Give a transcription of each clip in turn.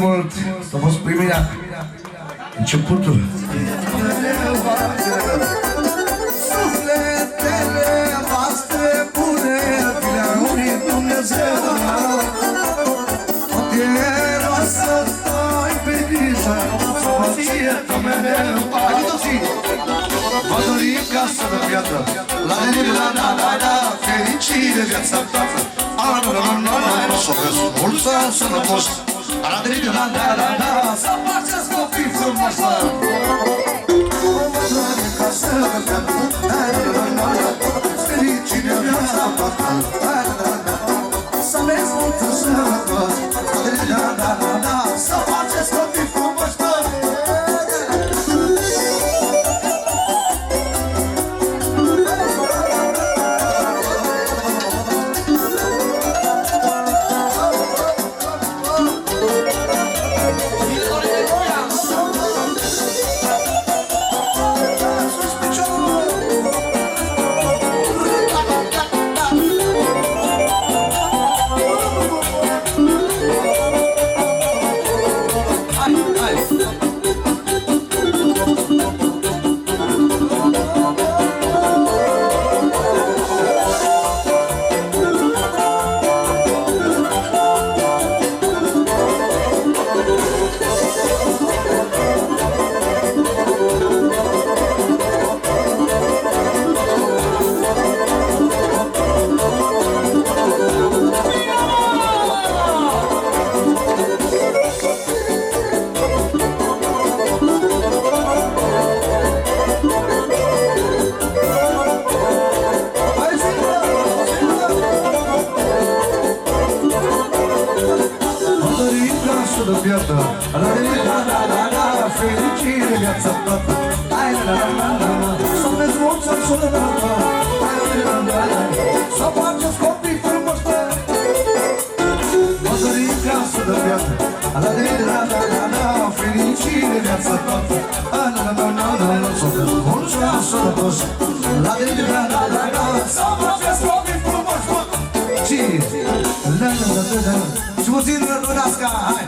mult! A fost primirea începutul. Sufletele voastre bune vi-le-a unit Dumnezeu. Quiero să stai pe grijă, să mă fie mereu. Hai cu toții! Mă dorim ca să dă viață, la de-la-da-da-da, fericire viața toată. Ala-la-la-la-la-la, să vezi mulță sănătos. Ala-de-la-da-da-da, să faceți copii frumoasă. Mă dorim ca să dă viață, la-de-la-la-la-la, fericire viața toată. Să vezi mulță sănătos. Da-da-da-da, să faceți copii frumoși, bă! Fericire viața toată. Să vezi mulță sănătate. Să faceți copii frumoși. Mă dorim ca să dă viață. Fericire viața toată. Să vezi mulță sănătoși. Să faceți copii frumoși. Și puțin rădunească. Hai!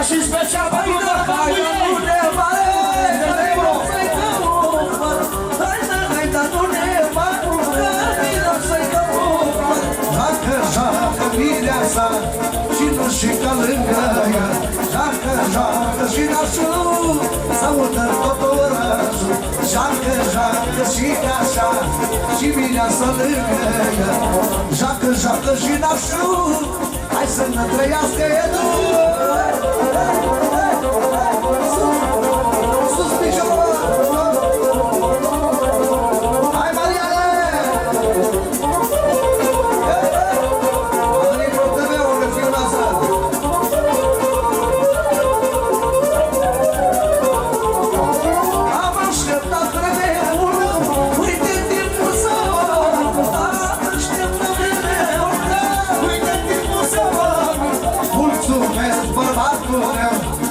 Și special pentru și nu și ca lângă ea. Joacă, joacă și nașul, s-audă tot orașul. Joacă, joacă și așa, și mireasă lângă ea. Joacă, joacă și nașul, hai să ne trăiască Edu. Sus piciorul! Hai Mariane! Mulțumesc, bărbatul meu.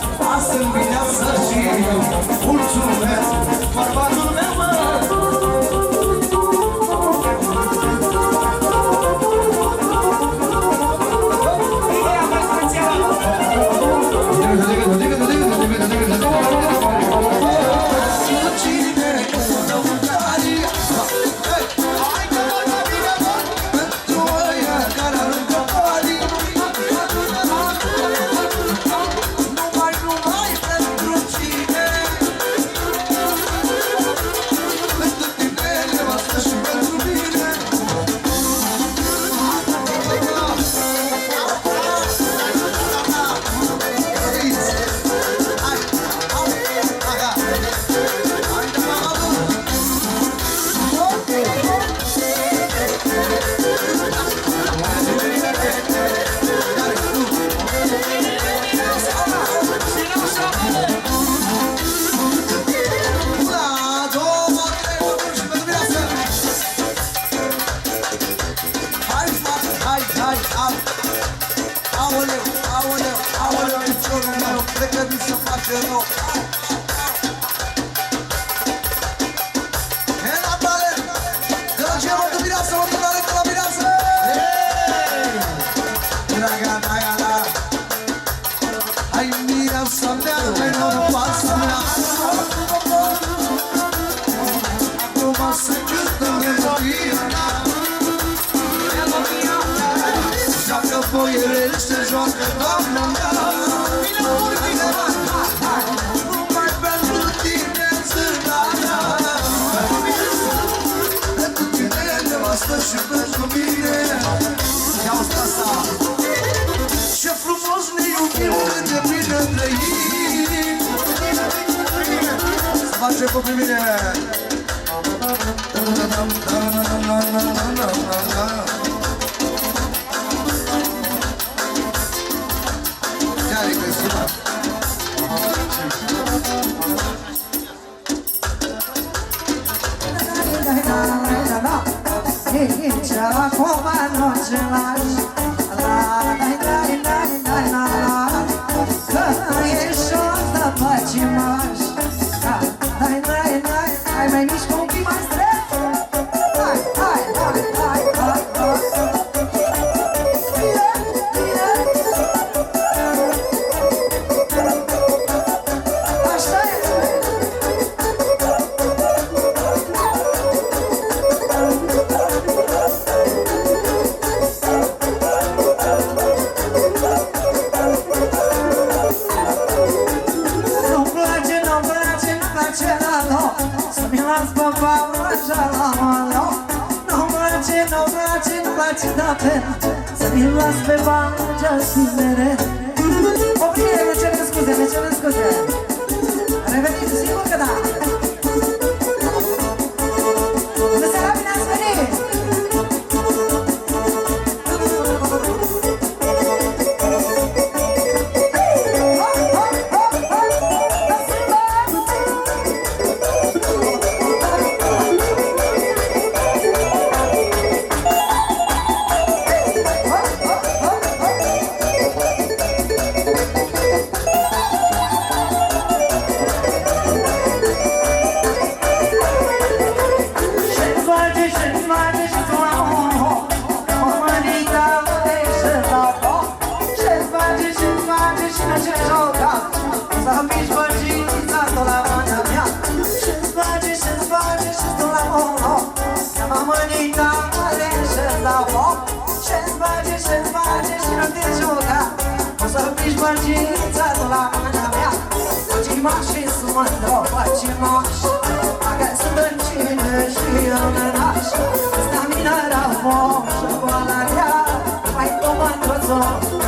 hai, aoleu, piciorul meu, cred că mi se face rău. E la talent, de la ce mă tu mireasă, mă tu talent de la mireasă. Draga ta, hai mireasa mea, mai norocoasă mea. Acum se cântă melodia mea. Joacă boierele, se joacă doamna mea. Numai pentru tine zâna mea. Pentru tine, nevastă, și pentru mine. Ia-o asta. Ce frumos ne iubim, cât de bine trăim. Să facem cu mine. Mai mișcă un pic mai strâns. Nu-mi place de fel să mi-l las pe bani tinere. Oprire, ne cerem scuze. Reveniți, sigur că da. Bună seara, bine ați venit! Stamina era forte, bola de ar, vai tomando o sol.